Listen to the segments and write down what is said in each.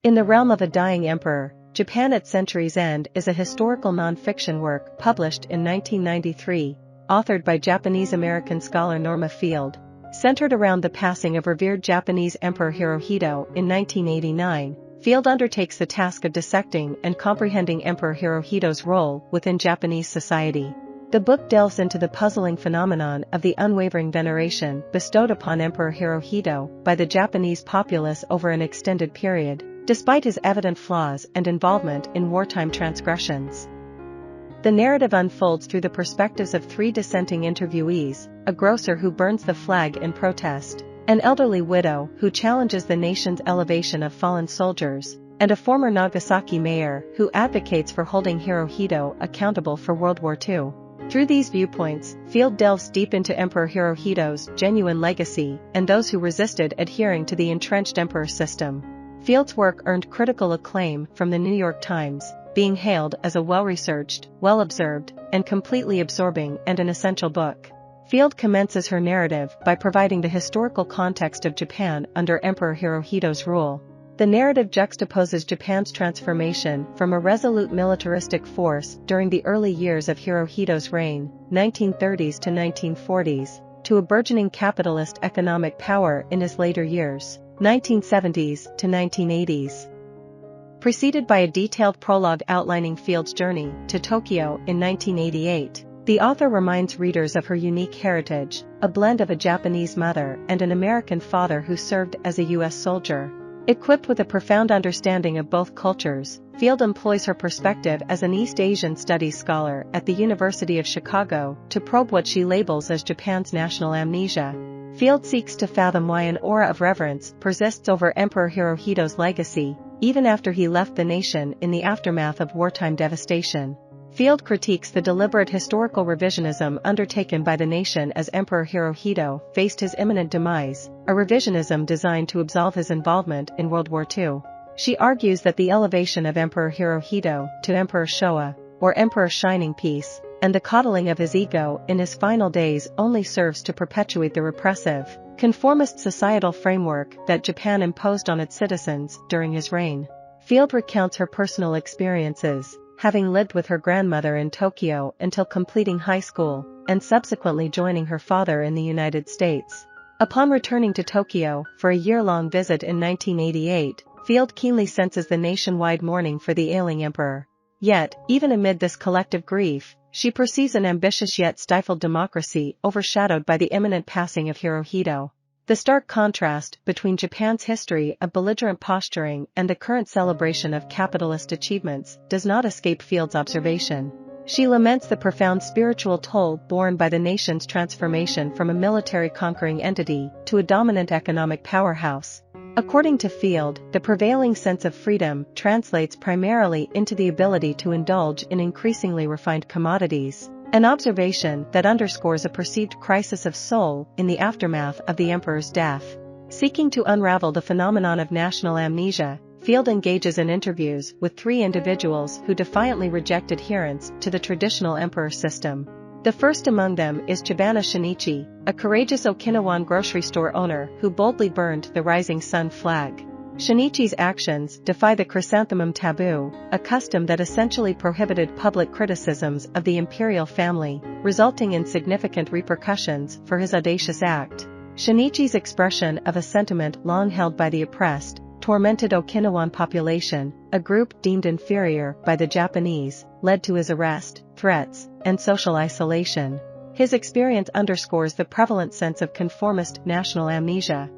In the Realm of a Dying Emperor, Japan at Century's End is a historical non-fiction work published in 1993, authored by Japanese-American scholar Norma Field, centered around the passing of revered Japanese Emperor Hirohito in 1989. Field undertakes the task of dissecting and comprehending Emperor Hirohito's role within Japanese society. The book delves into the puzzling phenomenon of the unwavering veneration bestowed upon Emperor Hirohito by the Japanese populace over an extended period, despite his evident flaws and involvement in wartime transgressions. The narrative unfolds through the perspectives of three dissenting interviewees: a grocer who burns the flag in protest, an elderly widow who challenges the nation's elevation of fallen soldiers, and a former Nagasaki mayor who advocates for holding Hirohito accountable for World War II. Through these viewpoints, Field delves deep into Emperor Hirohito's genuine legacy and those who resisted adhering to the entrenched emperor system. Field's work earned critical acclaim from the New York Times, being hailed as a well-researched, well-observed, and completely absorbing and an essential book. Field commences her narrative by providing the historical context of Japan under Emperor Hirohito's rule. The narrative juxtaposes Japan's transformation from a resolute militaristic force during the early years of Hirohito's reign, 1930s to 1940s, to a burgeoning capitalist economic power in his later years, 1970s to 1980s. Preceded by a detailed prologue outlining Field's journey to Tokyo in 1988, the author reminds readers of her unique heritage, a blend of a Japanese mother and an American father who served as a U.S. soldier. Equipped with a profound understanding of both cultures, Field employs her perspective as an East Asian studies scholar at the University of Chicago to probe what she labels as Japan's national amnesia. Field seeks to fathom why an aura of reverence persists over Emperor Hirohito's legacy, even after he left the nation in the aftermath of wartime devastation. Field critiques the deliberate historical revisionism undertaken by the nation as Emperor Hirohito faced his imminent demise, a revisionism designed to absolve his involvement in World War II. She argues that the elevation of Emperor Hirohito to Emperor Showa, or Emperor Shining Peace, and the coddling of his ego in his final days only serves to perpetuate the repressive, conformist societal framework that Japan imposed on its citizens during his reign. Field recounts her personal experiences, having lived with her grandmother in Tokyo until completing high school, and subsequently joining her father in the United States. Upon returning to Tokyo for a year-long visit in 1988, Field keenly senses the nationwide mourning for the ailing emperor. Yet, even amid this collective grief, she perceives an ambitious yet stifled democracy overshadowed by the imminent passing of Hirohito. The stark contrast between Japan's history of belligerent posturing and the current celebration of capitalist achievements does not escape Field's observation. She laments the profound spiritual toll borne by the nation's transformation from a military conquering entity to a dominant economic powerhouse. According to Field, the prevailing sense of freedom translates primarily into the ability to indulge in increasingly refined commodities, an observation that underscores a perceived crisis of soul in the aftermath of the emperor's death. Seeking to unravel the phenomenon of national amnesia, Field engages in interviews with three individuals who defiantly reject adherence to the traditional emperor system. The first among them is Chibana Shinichi, a courageous Okinawan grocery store owner who boldly burned the rising sun flag. Shinichi's actions defy the chrysanthemum taboo, a custom that essentially prohibited public criticisms of the imperial family, resulting in significant repercussions for his audacious act. Shinichi's expression of a sentiment long held by the oppressed, tormented Okinawan population, a group deemed inferior by the Japanese, led to his arrest, threats, and social isolation. His experience underscores the prevalent sense of conformist national amnesia.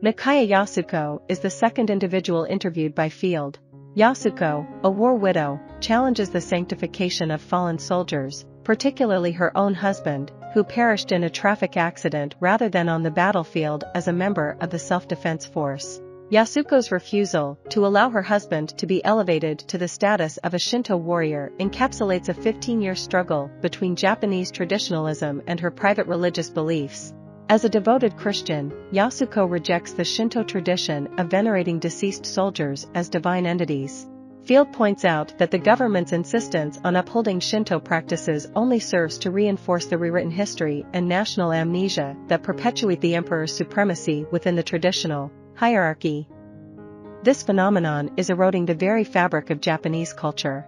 Nakaya Yasuko is the second individual interviewed by Field. Yasuko, a war widow, challenges the sanctification of fallen soldiers, particularly her own husband, who perished in a traffic accident rather than on the battlefield as a member of the self-defense force. Yasuko's refusal to allow her husband to be elevated to the status of a Shinto warrior encapsulates a 15-year struggle between Japanese traditionalism and her private religious beliefs. As a devoted Christian, Yasuko rejects the Shinto tradition of venerating deceased soldiers as divine entities. Field points out that the government's insistence on upholding Shinto practices only serves to reinforce the rewritten history and national amnesia that perpetuate the emperor's supremacy within the traditional hierarchy. this phenomenon is eroding the very fabric of Japanese culture.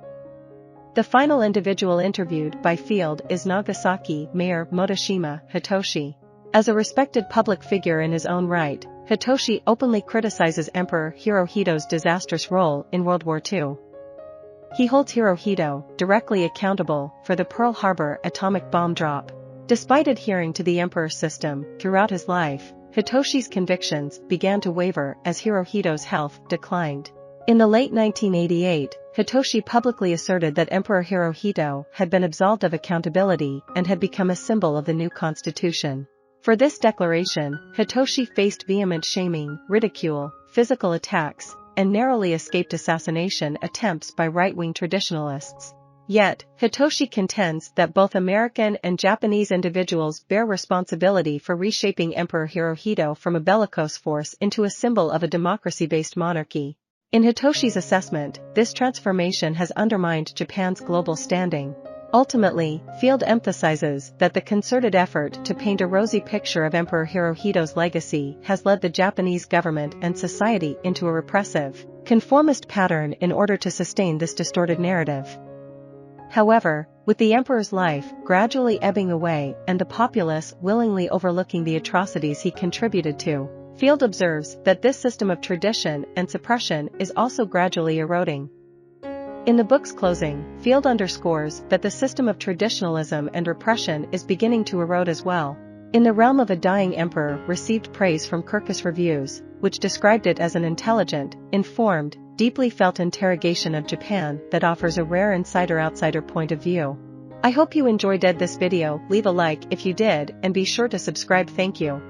The final individual interviewed by Field is Nagasaki Mayor Motoshima Hitoshi. As a respected public figure in his own right, Hitoshi openly criticizes Emperor Hirohito's disastrous role in World War II. He holds Hirohito directly accountable for the Pearl Harbor atomic bomb drop. Despite adhering to the emperor's system throughout his life, Hitoshi's convictions began to waver as Hirohito's health declined. In the late 1988, Hitoshi publicly asserted that Emperor Hirohito had been absolved of accountability and had become a symbol of the new constitution. For this declaration, Hitoshi faced vehement shaming, ridicule, physical attacks, and narrowly escaped assassination attempts by right-wing traditionalists. Yet, Hitoshi contends that both American and Japanese individuals bear responsibility for reshaping Emperor Hirohito from a bellicose force into a symbol of a democracy-based monarchy. In Hitoshi's assessment, this transformation has undermined Japan's global standing. Ultimately, Field emphasizes that the concerted effort to paint a rosy picture of Emperor Hirohito's legacy has led the Japanese government and society into a repressive, conformist pattern in order to sustain this distorted narrative. However, with the emperor's life gradually ebbing away and the populace willingly overlooking the atrocities he contributed to, Field observes that this system of tradition and suppression is also gradually eroding. In the book's closing, Field underscores that the system of traditionalism and repression is beginning to erode as well. In the Realm of a Dying Emperor received praise from Kirkus Reviews, which described it as an intelligent, informed, deeply felt interrogation of Japan that offers a rare insider-outsider point of view. I hope you enjoyed this video. Leave a like if you did and be sure to subscribe. Thank you.